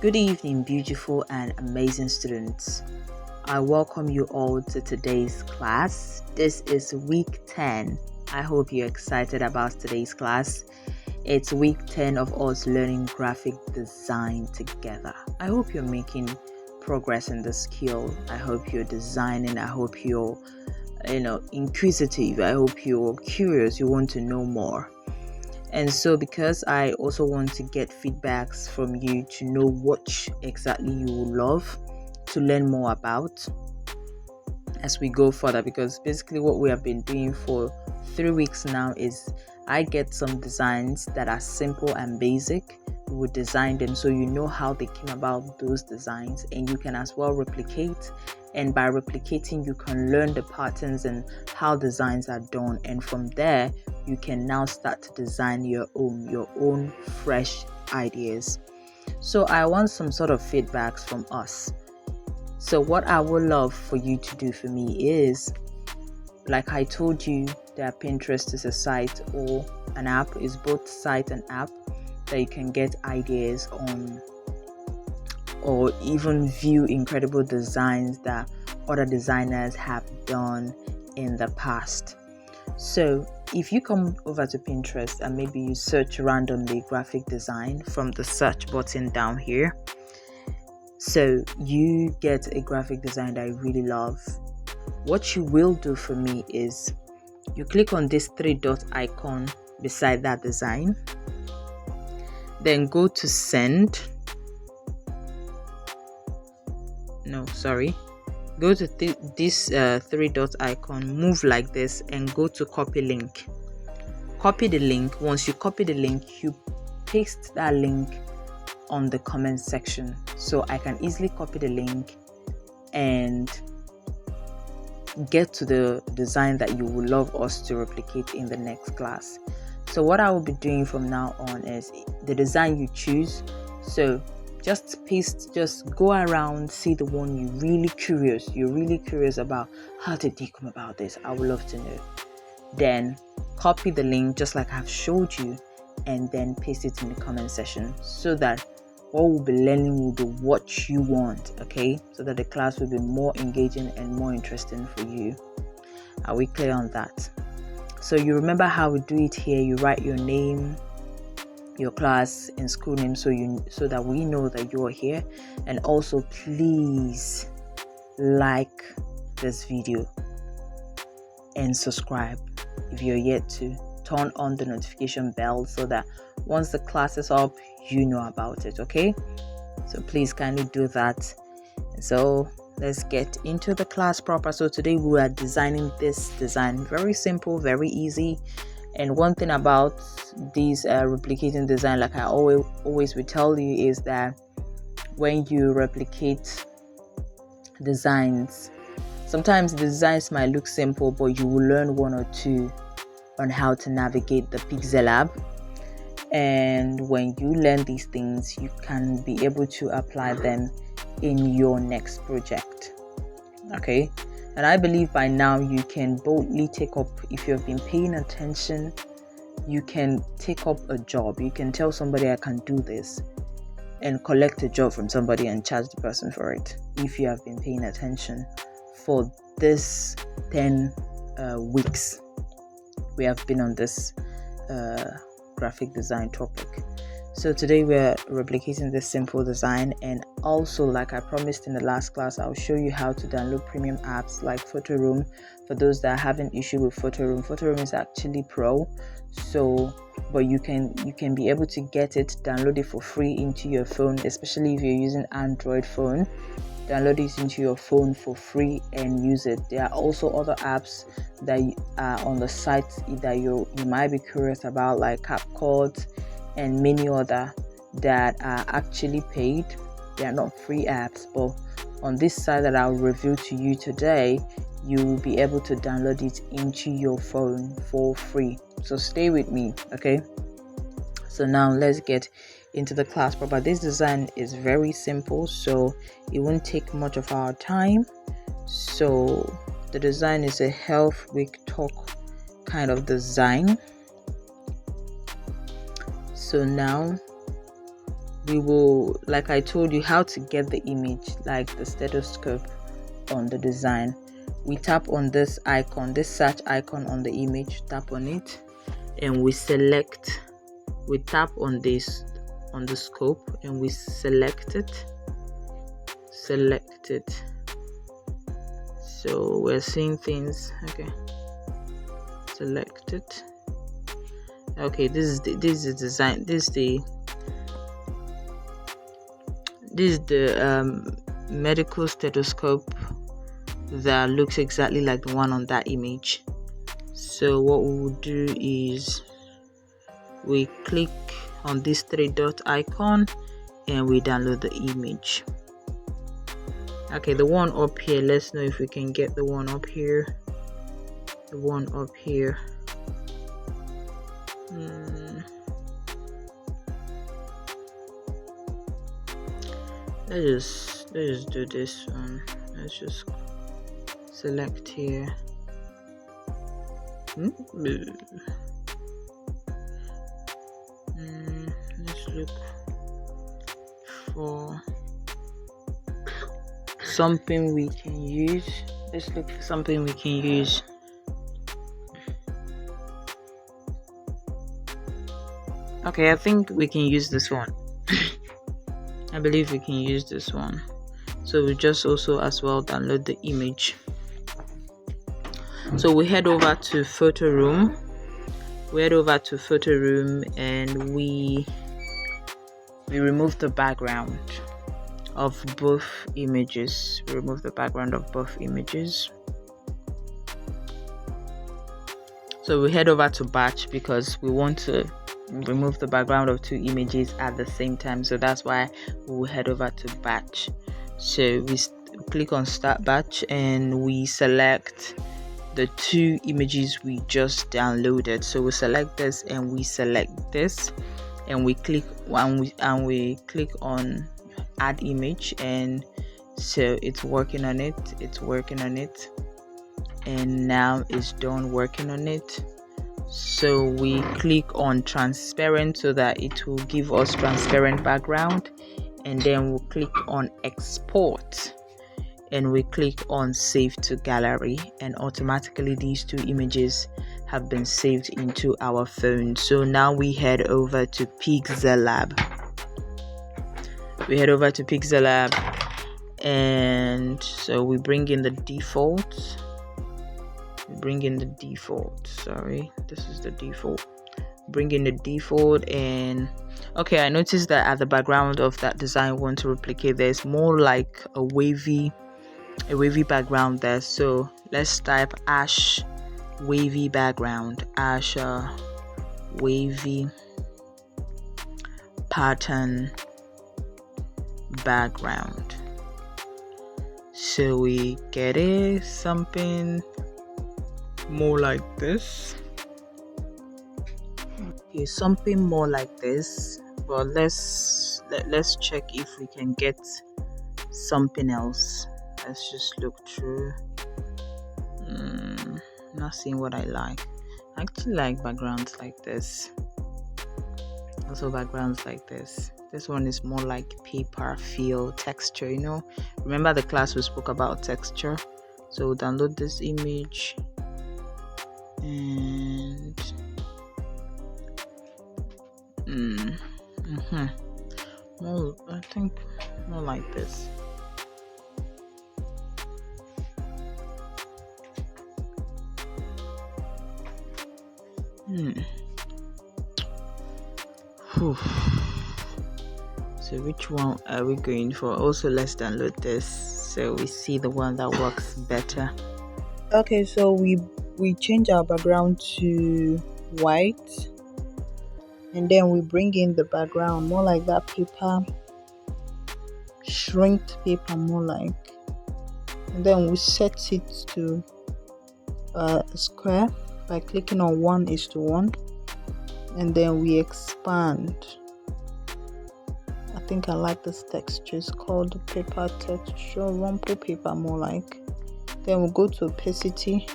Good evening, beautiful and amazing students. I welcome you all to today's class. This is week 10. I hope you're excited about today's class. It's week 10 of us learning graphic design together. I hope you're making progress in the skill. I hope you're designing. I hope you're inquisitive. I hope you're curious. You want to know more. And so because I also want to get feedbacks from you to know what exactly you would love to learn more about as we go further, because basically what we have been doing for 3 weeks now is I get some designs that are simple and basic. We would design them so you know how they came about, those designs, and you can as well replicate. And by replicating, you can learn the patterns and how designs are done. And from there, you can now start to design your own fresh ideas. So I want some sort of feedbacks from us. So what I would love for you to do for me is, like I told you, that Pinterest is a site or an app, is both site and app that you can get ideas on, or even view incredible designs that other designers have done in the past. So if you come over to Pinterest and maybe you search randomly graphic design from the search button down here, so you get a graphic design that I really love, what you will do for me is you click on this 3-dot icon beside that design, then go to send. Go to this 3-dot icon, move like this, and go to copy link. Copy the link. Once you copy the link, you paste that link on the comment section, so I can easily copy the link and get to the design that you would love us to replicate in the next class. So what I will be doing from now on is the design you choose. So just go around, see the one you're really curious about. How did they come about this? I would love to know. Then copy the link just like I've showed you, and then paste it in the comment section, so that what we'll be learning will be what you want, okay? So that the class will be more engaging and more interesting for you. Are we clear on that? So you remember how we do it here. You write your name, your class and school name, so that we know that you are here. And also please like this video and subscribe if you're yet to. Turn on the notification bell so that once the class is up, you know about it, okay? So please kindly do that. So let's get into the class proper. So today we are designing this design. Very simple, very easy. And one thing about these replicating design, like I always will tell you, is that when you replicate designs, sometimes the designs might look simple, but you will learn one or two on how to navigate the Pixellab. And when you learn these things, you can be able to apply them in your next project, okay? And I believe by now you can boldly take up, if you've been paying attention, you can take up a job. You can tell somebody I can do this and collect a job from somebody and charge the person for it, if you have been paying attention. For this 10 weeks we have been on this graphic design topic. So today we're replicating this simple design, and also, like I promised in the last class, I'll show you how to download premium apps like Photoroom. For those that have an issue with Photoroom is actually pro. So but you can be able to get it, download it for free into your phone, especially if you're using Android phone. Download it into your phone for free and use it. There are also other apps that are on the site that you might be curious about, like CapCut and many other that are actually paid. They are not free apps, but on this site that I'll reveal to you today, you will be able to download it into your phone for free. So stay with me, okay? So now let's get into the class proper. This design is very simple, so it won't take much of our time. So the design is a health week talk kind of design. So now we will, like I told you, how to get the image, like the stethoscope on the design. We tap on this icon, this search icon on the image, tap on it, and we tap on this, on the scope, and we select it. So we're seeing things. Okay, select it. Okay, this is the design. This is the medical stethoscope that looks exactly like the one on that image. So what we will do is we click on this 3-dot icon and we download the image. Okay, the one up here, let's know if we can get the one up here. The one up here. Let's just do this one. Let's just select here. Let's look for something we can use. Let's look for something we can use. Okay, I think we can use this one. I believe we can use this one. So we just also as well download the image. So we head over to photo room. And we remove the background of both images. So we head over to batch because we want to remove the background of two images at the same time. So that's why we will head over to batch. So we click on start batch and we select the two images we just downloaded. So we select this and we select this, and we click on add image, and so it's working on it, and now it's done working on it. So we click on transparent so that it will give us transparent background, and then we'll click on export and we click on save to gallery, and automatically these two images have been saved into our phone. So now we head over to Pixellab. And so we bring in the default. Sorry, this is the default. Bring in the default, and okay, I noticed that at the background of that design we want to replicate, there's more like a wavy background there. So let's type ash wavy background, wavy pattern background. So we get it something more like this. Okay, something more like this. But let's check if we can get something else. Let's just look through. Not seeing what I like. I actually like backgrounds like this. Also backgrounds like this. This one is more like paper feel, texture, Remember the class we spoke about texture? So we'll download this image and more, I think more like this. So which one are we going for? Also, let's download this so we see the one that works better. Okay, so we change our background to white, and then we bring in the background more like that paper, shrinked paper more like, and then we set it to a square by clicking on 1:1, and then we expand. I think I like this texture. It's called paper texture, rumple paper more like. Then we'll go to opacity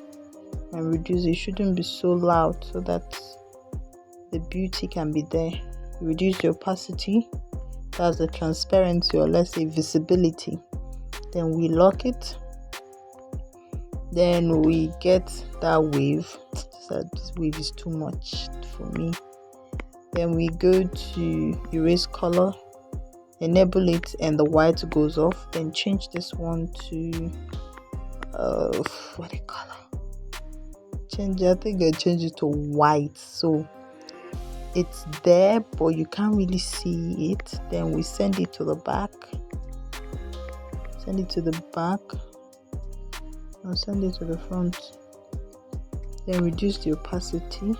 and reduce it. It shouldn't be so loud so that the beauty can be there. Reduce the opacity that's the transparency, or let's say visibility. Then we lock it. Then we get that wave. So this wave is too much for me. Then we go to erase color, enable it, and the white goes off. Then change this one to what the color? I think I change it to white, so it's there but you can't really see it. Then we send it to the back. Send it to the back. I'll send it to the front. Then reduce the opacity.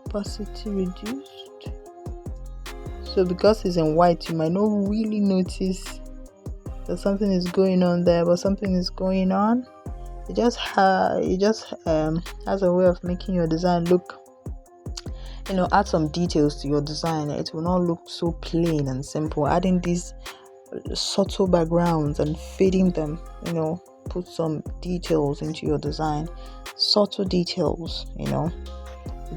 Opacity reduced. So because it's in white, you might not really notice that something is going on there, but something is going on. It just has a way of making your design look, add some details to your design. It will not look so plain and simple. Adding these subtle backgrounds and fading them, put some details into your design. Subtle details, it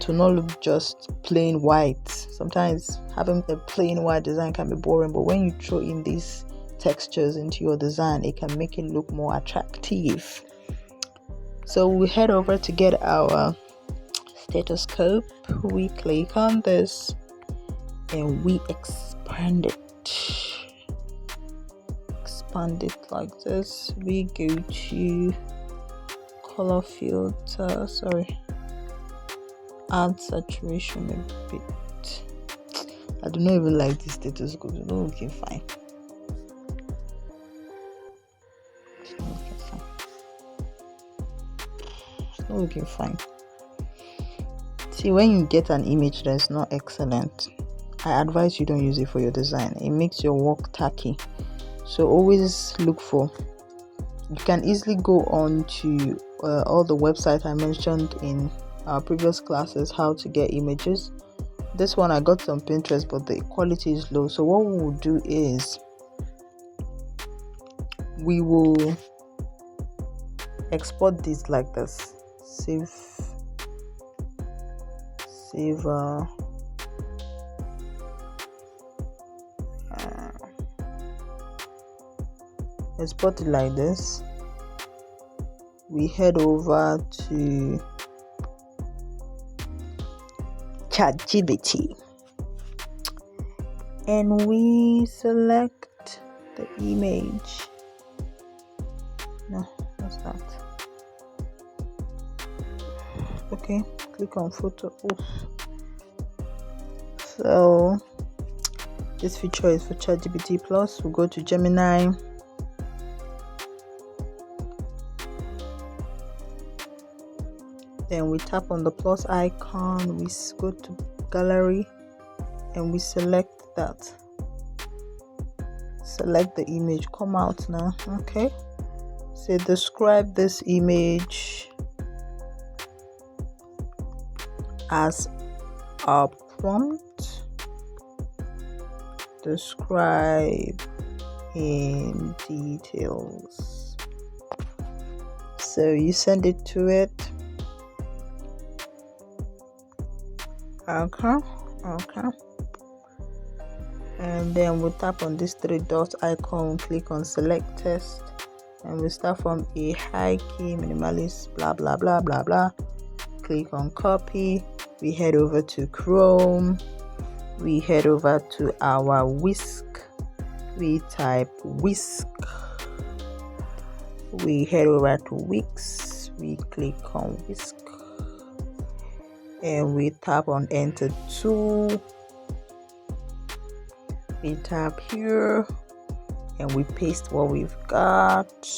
will not look just plain white. Sometimes having a plain white design can be boring, but when you throw in these textures into your design, it can make it look more attractive. So we head over to get our stethoscope. We click on this and we expand it like this. We go to color filter, add saturation a bit. I do not even like this stethoscope. It's not looking fine. Looking fine. See, when you get an image that is not excellent, I advise you don't use it for your design. It makes your work tacky. So always look for. You can easily go on to all the websites I mentioned in our previous classes, how to get images. This one I got on Pinterest, but the quality is low. So what we will do is we will export this like this. Save export it like this. We head over to ChatGPT and we select the image. No, what's that? Okay, click on photo. So this feature is for ChatGPT Plus. We'll go to Gemini. Then we tap on the plus icon. We go to gallery and we select that. Select the image. Come out now. Okay. Say describe this image as a prompt. Describe in details. So you send it to it. Okay. And then we tap on this three dot icon, click on select text, and we start from a high key minimalist, blah blah blah blah blah. Click on copy. We head over to Chrome. We head over to our whisk. We type whisk. We head over to Wix. We click on whisk. And we tap on enter 2. We tap here and we paste what we've got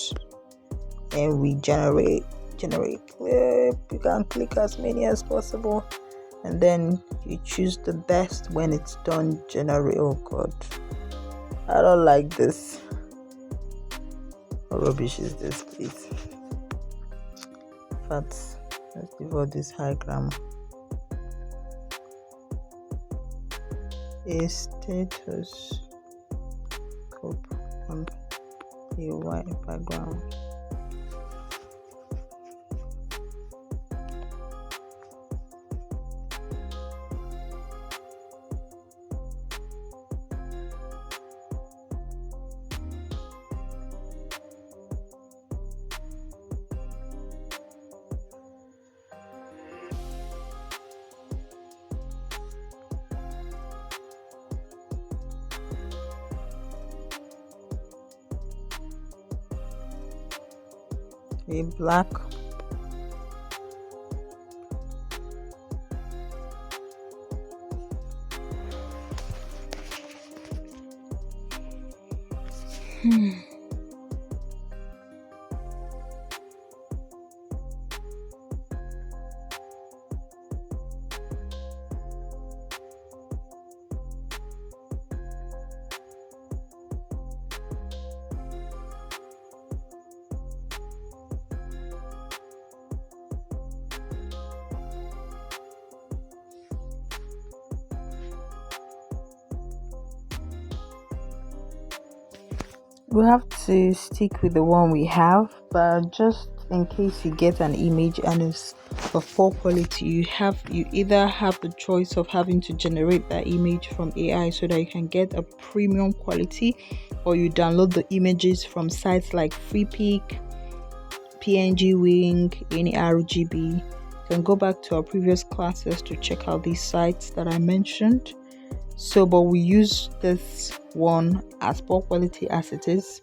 and we generate clip. You can click as many as possible and then you choose the best when it's done. Generate. Oh god, I don't like this. What rubbish is this, please? But let's give all this high grammar. A status scope on a white background. a black. We have to stick with the one we have, but just in case you get an image and it's of poor quality, you either have the choice of having to generate that image from AI so that you can get a premium quality, or you download the images from sites like FreePic, PNG Wing, any RGB. You can go back to our previous classes to check out these sites that I mentioned. So, but we use this one as poor quality as it is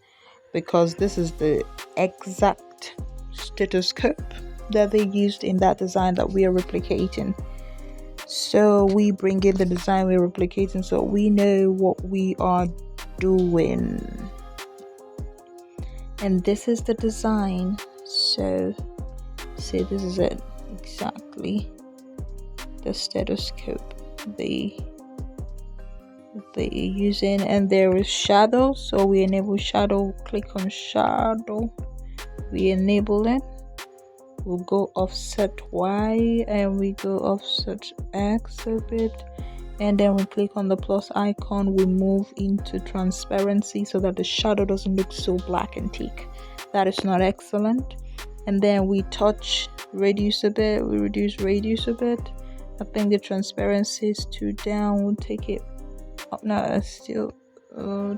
because this is the exact stethoscope that they used in that design that we are replicating. So we bring in the design we're replicating so we know what we are doing. And this is the design. So see, this is it exactly. The stethoscope they're using, and there is shadow, so we enable shadow. Click on shadow, we enable it. We'll go offset Y and we go offset X a bit, and then we click on the plus icon. We move into transparency so that the shadow doesn't look so black and thick. That is not excellent. And then we touch reduce a bit. We reduce radius a bit. I think the transparency is too down. We'll take it up. No, still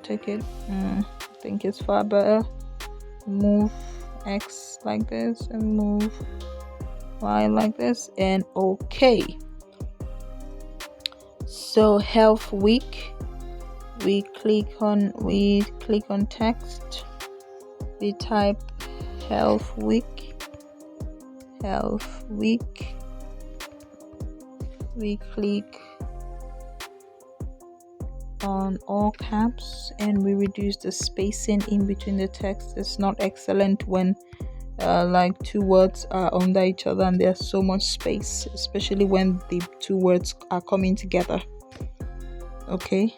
take it. I think it's far better. Move X like this and move Y like this, and okay. So health week, we click on text, we type health week, we click on all caps and we reduce the spacing in between the text. It's not excellent when like two words are under each other and there's so much space, especially when the two words are coming together. Okay,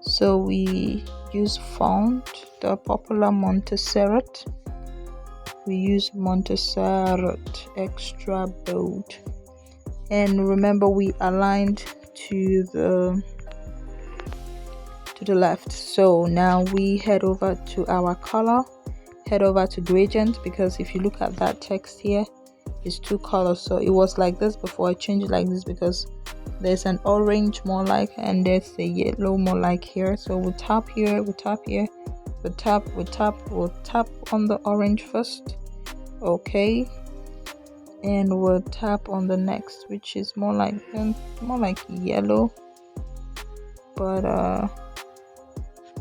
so we use font, the popular Montserrat. We use Montserrat extra bold, and remember we aligned to the left. So now we head over to our color, head over to gradient, because if you look at that text here, it's two colors. So it was like this before. I changed it like this because there's an orange more like and there's a yellow more like here. So we'll tap here, we'll tap here, we'll tap on the orange first, okay, and we'll tap on the next, which is more like yellow, but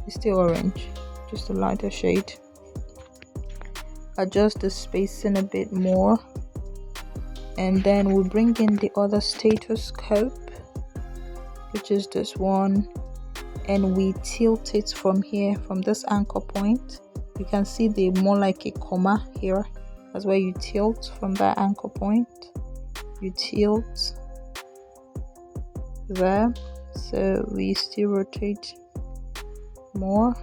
it's still orange, just a lighter shade. Adjust the spacing a bit more, and then we bring in the other stethoscope, which is this one, and we tilt it from here, from this anchor point. You can see the more like a comma here. That's where you tilt from that anchor point. You tilt there, so we still rotate more,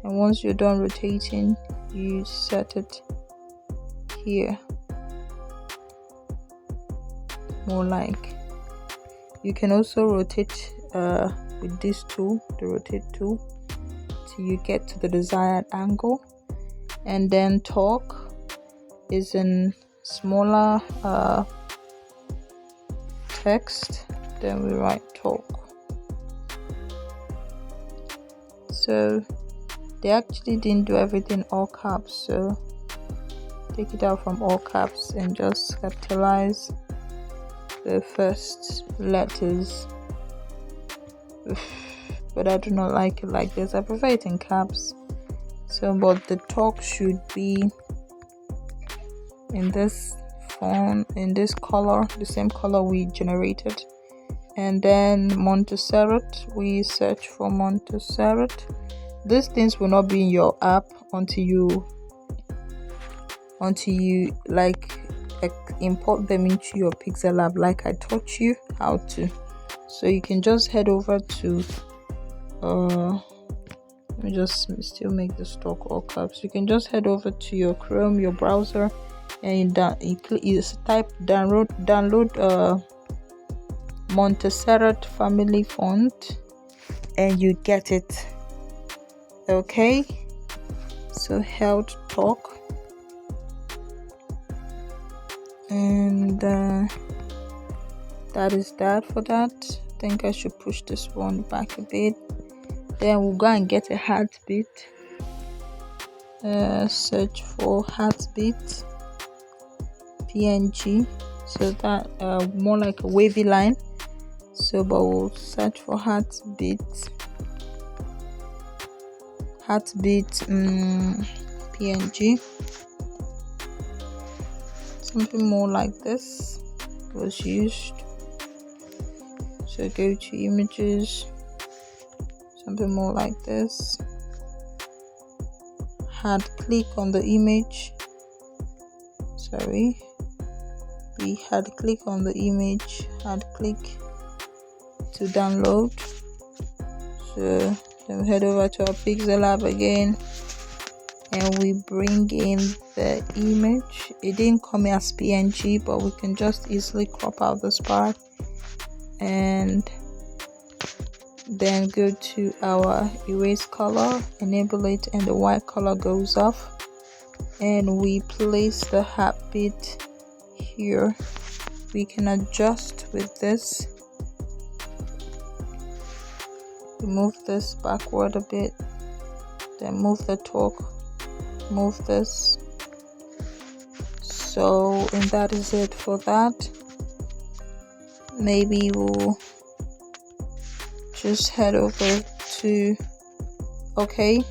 and once you're done rotating, you set it here, more like. You can also rotate with this tool, the rotate tool, till you get to the desired angle. And then talk is in smaller text, then we write talk. So they actually didn't do everything all caps, so take it out from all caps and just capitalize the first letters. But I do not like it like this. I prefer it in caps. So but the talk should be in this font, in this color, the same color we generated. And then Montserrat, we search for Montserrat. These things will not be in your app until you like import them into your Pixellab, like I taught you how to. So you can just head over to let me just still make the stock all caps. You can just head over to your Chrome, your browser, and you type download Montserrat family font, and you get it. Okay, so health talk, and that is that for that. I think I should push this one back a bit. Then we'll go and get a heartbeat. Search for heartbeat PNG, so that more like a wavy line. So but we'll search for heartbeat PNG, something more like this was used. So go to images, something more like this. Hard click on the image, we hard click on the image, hard click to download. So then we head over to our Pixellab again, and we bring in the image. It didn't come as PNG, but we can just easily crop out this part, and then go to our erase color, enable it, and the white color goes off, and we place the heartbeat here. We can adjust with this, move this backward a bit, then move the torque, move this. So, and that is it for that. Maybe we'll just head over to okay.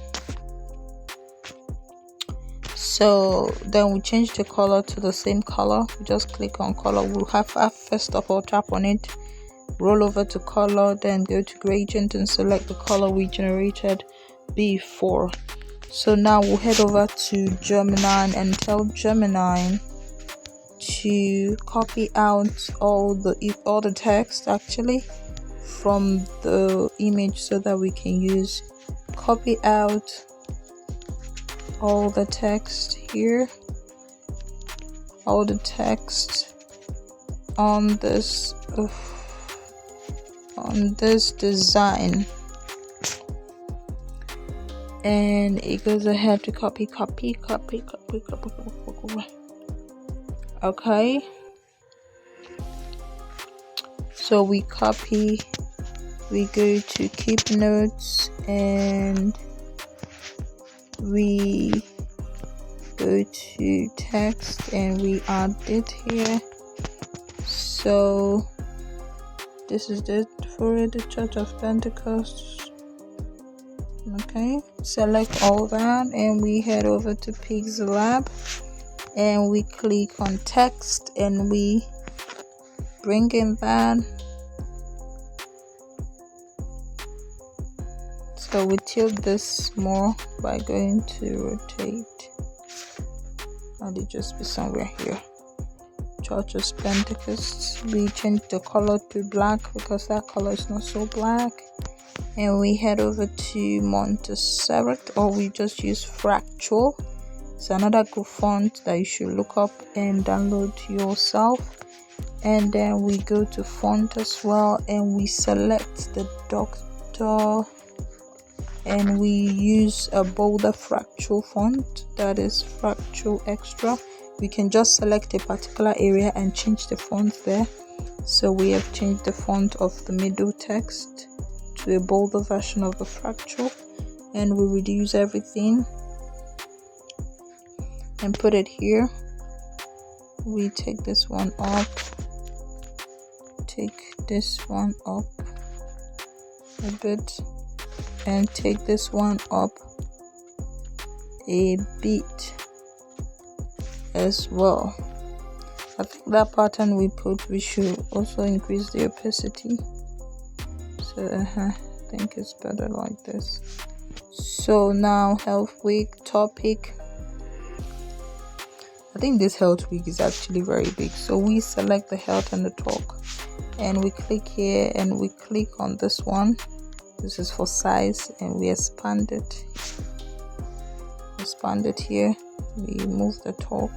So then we change the color to the same color. We just click on color. We'll have first of all tap on it, roll over to color, then go to gradient and select the color we generated before. So now we'll head over to Gemini and tell Gemini to copy out all the text actually from the image, so that we can use copy out all the text here, all the text on this design, and it goes ahead to copy. Okay, so we copy, we go to keep notes, and we go to text, and we add it here. So this is it for the Church of Pentecost. Okay, select all that, and we head over to Pixellab, and we click on text, and we bring in that. So we tilt this more by going to rotate, and it just be somewhere here. Church of Pentecost. We change the color to black because that color is not so black, and we head over to Montserrat, or we just use Fractal. It's another good font that you should look up and download yourself. And then we go to font as well, and we select the doctor, and we use a bolder Fractal font, that is Fractal Extra. We can just select a particular area and change the font there. So we have changed the font of the middle text to a bolder version of the Fractal, and we reduce everything and put it here. We take this one up, take this one up a bit, and take this one up a bit. as well. I think that pattern we should also increase the opacity. So I think it's better like this. So now health week topic. I think this health week is actually very big. So we select the health and the talk, and we click here and we click on this one. This is for size, and we expand it. Here. We move the talk.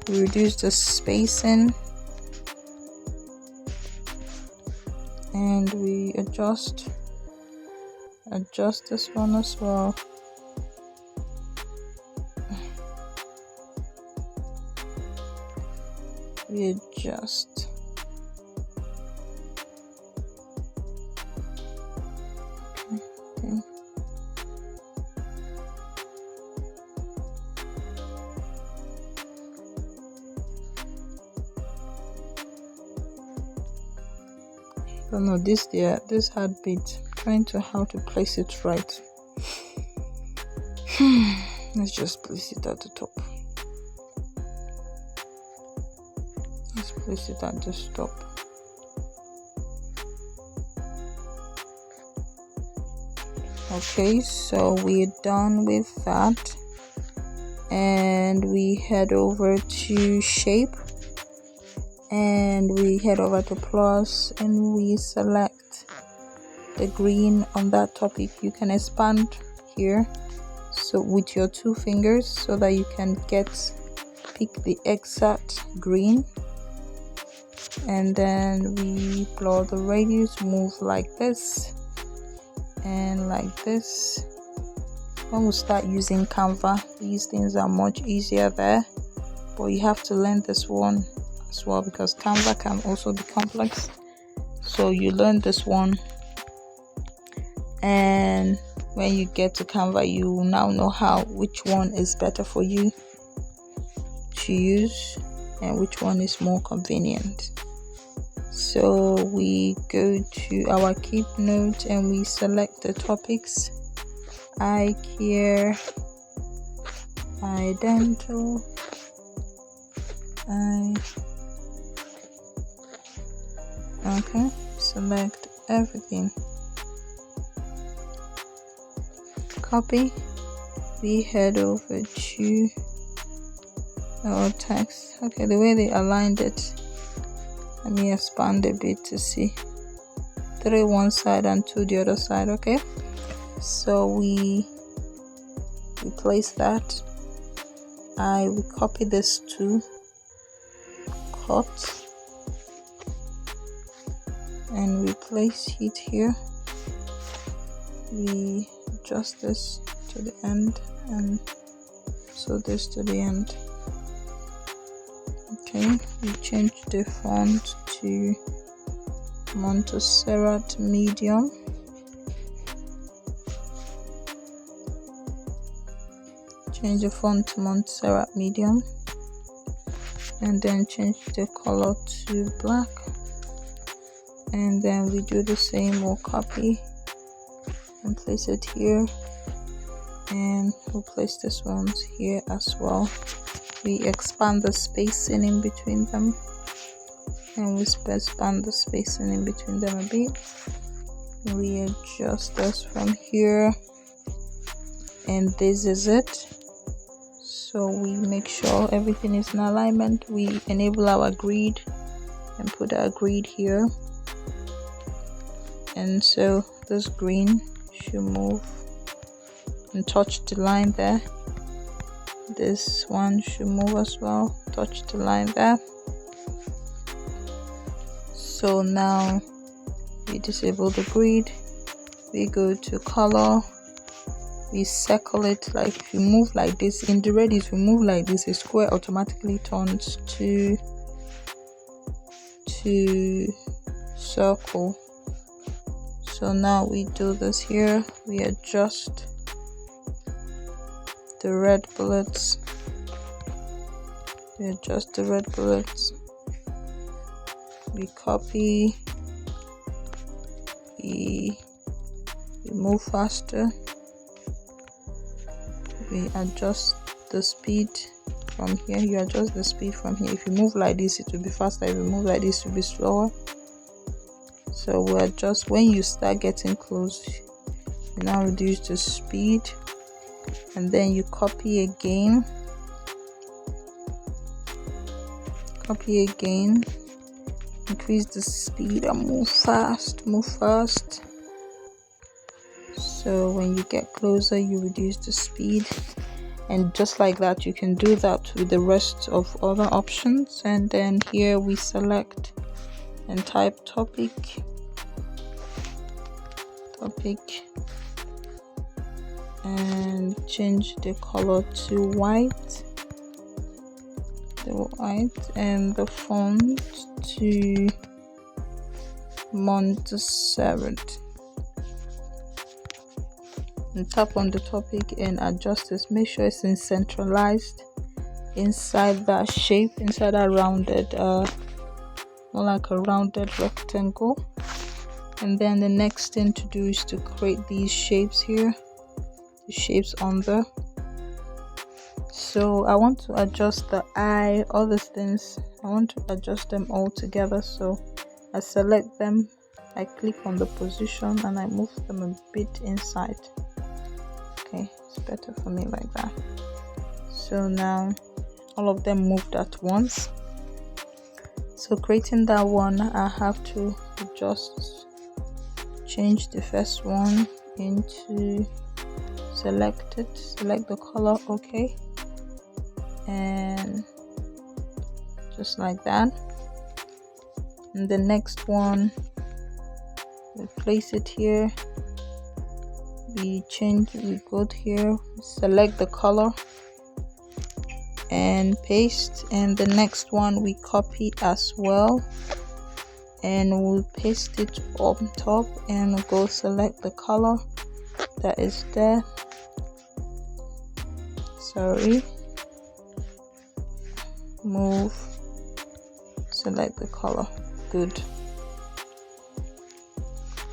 We reduce the spacing, and we adjust this one as well. We adjust. Okay. I don't know, this heartbeat, trying to how to place it right. Let's just place it at the top. Let's place it at the top. Okay, so we're done with that, and we head over to shape, and we head over to plus, and we select the green on that topic. You can expand here, so with your 2 fingers, so that you can pick the exact green, and then we blur the radius, move like this and like this. When we start using Canva, these things are much easier there, but you have to learn this one as well, because Canva can also be complex. So you learn this one, and when you get to Canva, you now know which one is better for you to use and which one is more convenient. So we go to our keep note and we select the topics: eye care, eye dental, eye. Okay, select everything. Copy. We head over to our text. Okay, the way they aligned it, let me expand a bit to see. 3 one side and 2 the other side. Okay, so we place that. We copy this to cut, and we place it here. We adjust this to the end, and so this to the end. Okay, we change the font to Montserrat medium. Change the font to Montserrat medium, and then change the color to black, and then we do the same. We'll copy and place it here, and we'll place this ones here as well. We expand the spacing in between them, and we expand the spacing in between them a bit. We adjust this from here, and this is it. So we make sure everything is in alignment. We enable our grid and put our grid here, and so this green should move and touch the line there. This one should move as well, touch the line there. So now we disable the grid, we go to color, we circle it. Like if you move like this in the red, if you move like this, a square automatically turns to circle. So now we do this here, we adjust the red bullets, we copy, we move faster, we adjust the speed from here. You adjust the speed from here. If you move like this, it will be faster. If you move like this, it will be slower. So we adjust. When you start getting close, you now reduce the speed, and then you copy again. Increase the speed and move fast. So when you get closer, you reduce the speed, and just like that, you can do that with the rest of other options. And then here we select and type topic, and change the color to white, and the font to Montserrat. And tap on the topic and adjust this. Make sure it's centralized inside that shape, inside that rounded, more like a rounded rectangle. And then the next thing to do is to create these shapes here, the shapes on there. So I want to adjust the eye, all these things, I want to adjust them all together. So I select them, I click on the position, and I move them a bit inside. Okay, it's better for me like that. So now all of them moved at once. So creating that one, I have to just change the first one into select the color, okay, and just like that. And the next one, we place it here, we go here, select the color and paste. And the next one we copy as well, and we'll paste it up top, and we'll go select the color that is there. Move, select the color. Good.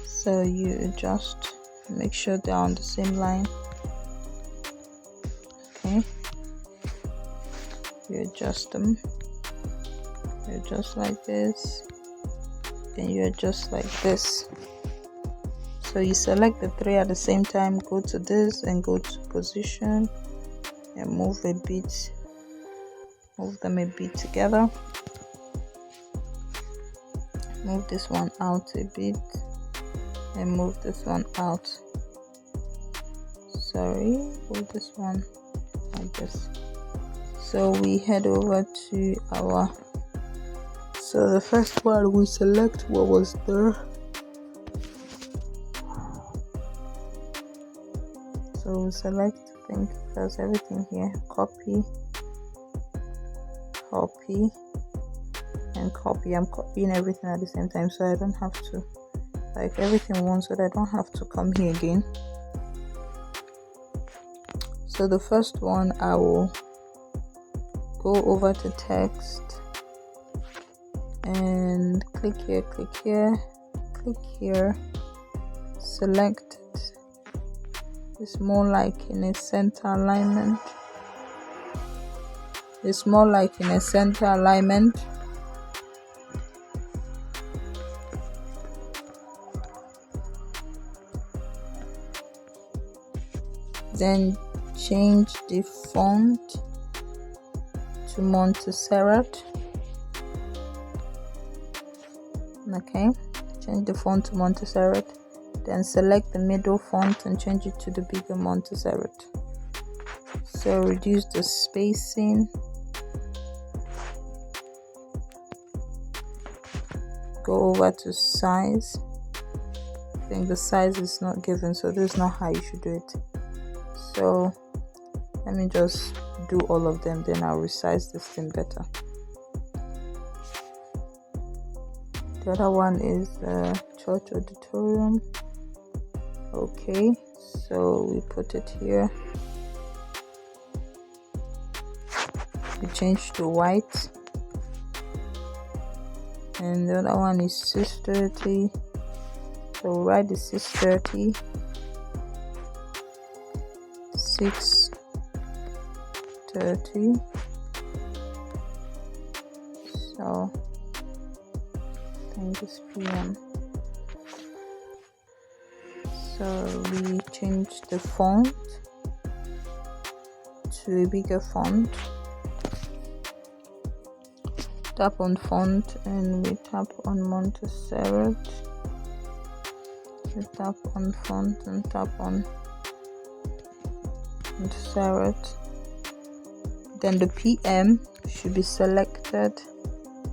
So you adjust, make sure they're on the same line. Okay, you adjust them, you adjust like this, then you adjust like this. So you select the three at the same time, go to this and go to position and move them a bit together. Move this one out a bit and move this one out. Move this one like this. So we head over to our, so the first one we select what was there. So we select, I think there's everything here, copy and copy. I'm copying everything at the same time, so I don't have to, like, everything once, so that I don't have to come here again. So the first one, I will go over to text and click here, select it. It's more like in a center alignment. Then change the font to Montserrat. Okay, change the font to Montserrat. Then select the middle font and change it to the bigger Montserrat. So reduce the spacing. Go over to size. I think the size is not given, so this is not how you should do it. So let me just do all of them, then I'll resize this thing better. The other one is church auditorium. Okay, so we put it here. We change to white. And the other one is 6:30. So write the 6:30. 6:30. So I think it's PM. So we change the font to a bigger font. Tap on font and we tap on Montserrat. We tap on font and tap on Montserrat. Then the PM should be selected.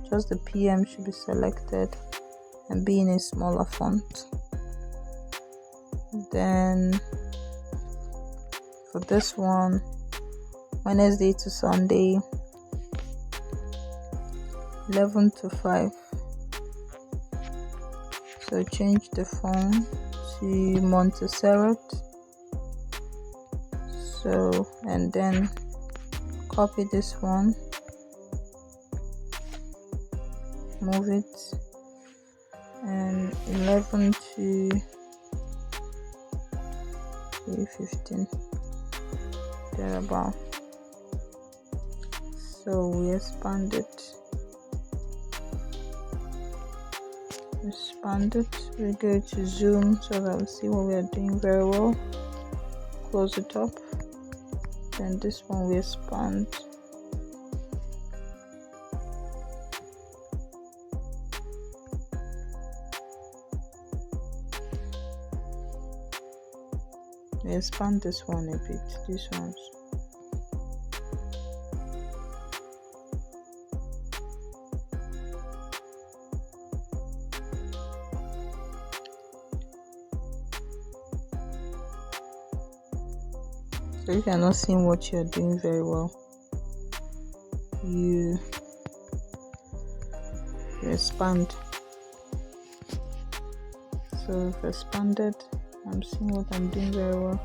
Just the PM should be selected and be in a smaller font. Then for this one, Wednesday to Sunday, 11 to 5. So change the font to Montserrat. So, and then copy this one, move it, and 11 to 15, thereabout. So we expand it. We go to zoom so that we see what we are doing very well. Close it up. Then this one we expand. We expand this one a bit. These ones. So if you're not seeing what you're doing very well, you expand. So if expanded, I'm seeing what I'm doing very well.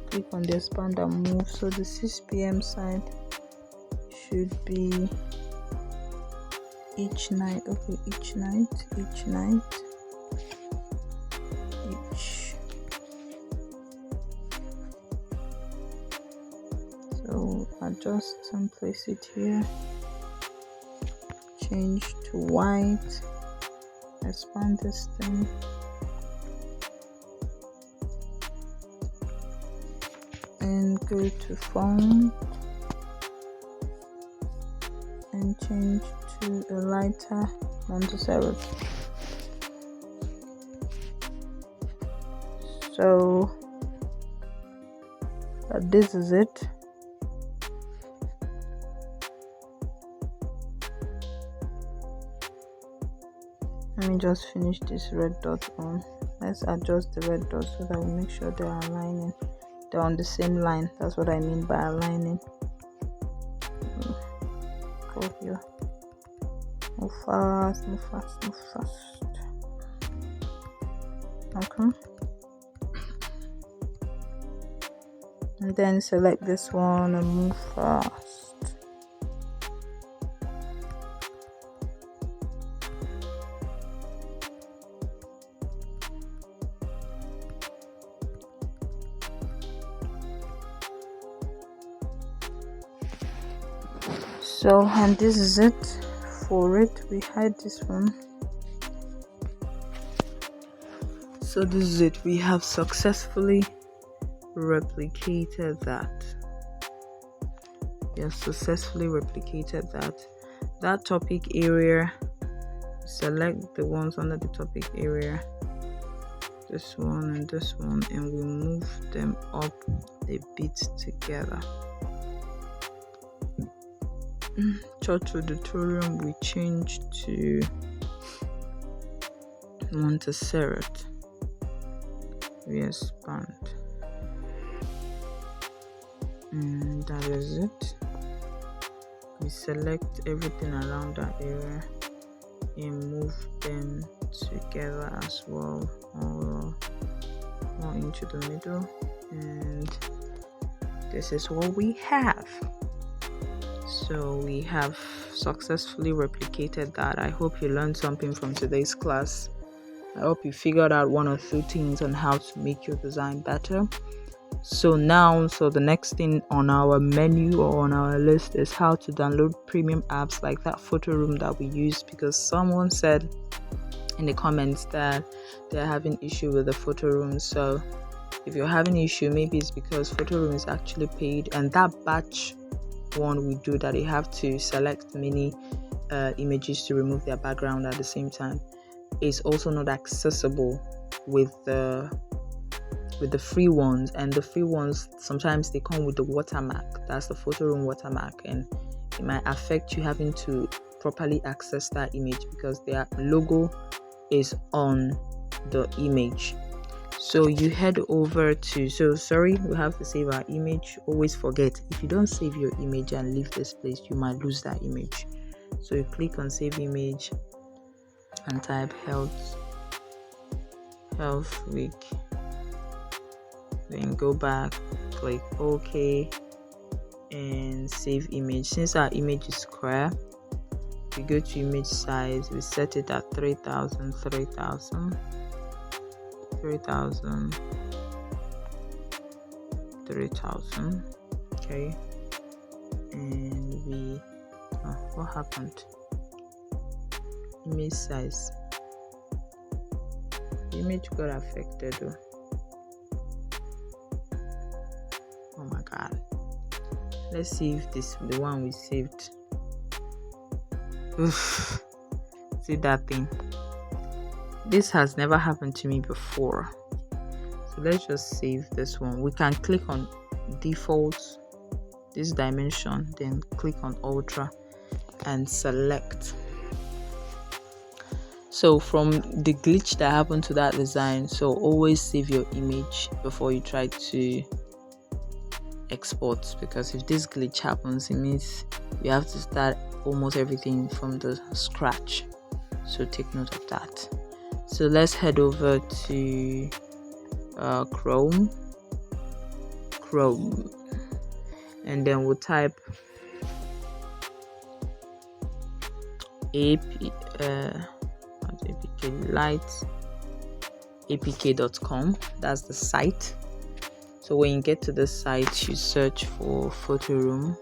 Click on the expand and move. So the 6 PM side should be each night. Okay, each night. So adjust and place it here. Change to white. Expand this thing. And go to font and change to a lighter Montserrat. So this is it. Let me just finish this red dot on. Let's adjust the red dot so that we make sure they are aligning. They're on the same line. That's what I mean by aligning. Go here. Move fast. Okay. And then select this one and move fast. So, and this is it for it. We hide this one. So this is it. We have successfully replicated that. That topic area, select the ones under the topic area, this one and this one, and we move them up a bit together. Church auditorium we change to Montserrat. We expand. And that is it. We select everything around that area and move them together as well, or into the middle. And this is what we have. So we have successfully replicated that. I hope you learned something from today's class. I hope you figured out one or two things on how to make your design better. So the next thing on our menu or on our list is how to download premium apps like that photo room that we use, because someone said in the comments that they're having issue with the photo room. So if you're having issue, maybe it's because photo room is actually paid, and that batch one we do that you have to select many images to remove their background at the same time is also not accessible with the free ones. And the free ones, sometimes they come with the watermark, that's the photo room watermark, and it might affect you having to properly access that image because their logo is on the image. So you head over to, we have to save our image. Always forget, if you don't save your image and leave this place, you might lose that image. So you click on save image and type health week, then go back, click OK and save image. Since our image is square, we go to image size, we set it at 3000, okay, and we what happened? Image size, the image got affected though. Oh my god, let's see if the one we saved. Oof. See that thing? This has never happened to me before. So let's just save this one. We can click on default, this dimension, then click on ultra and select. So from the glitch that happened to that design, so always save your image before you try to export, because if this glitch happens, it means you have to start almost everything from the scratch. So take note of that. So let's head over to Chrome, and then we'll type apk.com. That's the site. So when you get to the site, you search for photo room.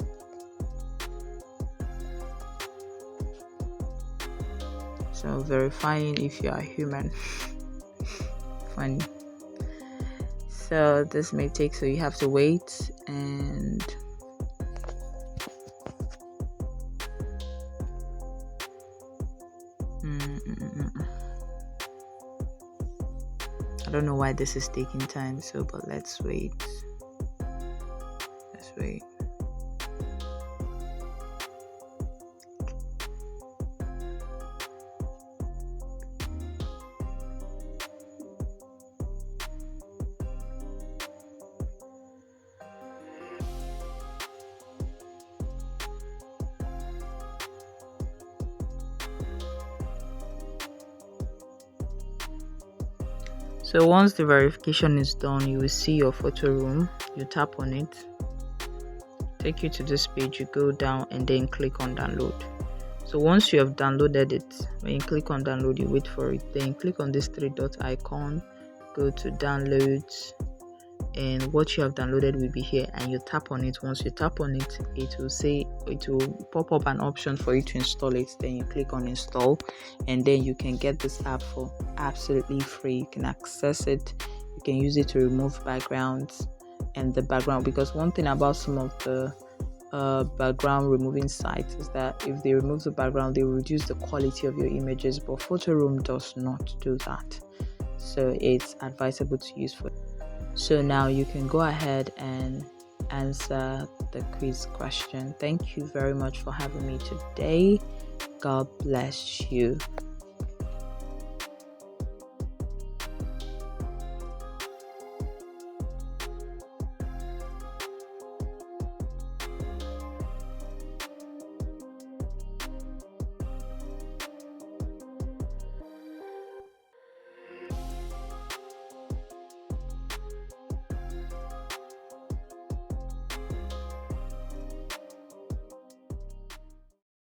So verifying if you are human. Funny. So this may take, so you have to wait, and I don't know why this is taking time, but let's wait. So once the verification is done, you will see your photo room. You tap on it, take you to this page, you go down and then click on download. So once you have downloaded it, when you click on download, you wait for it, then click on this 3-dot icon, go to downloads, and what you have downloaded will be here, and you tap on it. Once you tap on it, it will pop up an option for you to install it. Then you click on install, and then you can get this app for absolutely free. You can access it, you can use it to remove backgrounds and the background, because one thing about some of the background removing sites is that if they remove the background, they will reduce the quality of your images, but photo room does not do that, so it's advisable to use for. So now you can go ahead and answer the quiz question. Thank you very much for having me today. God bless you.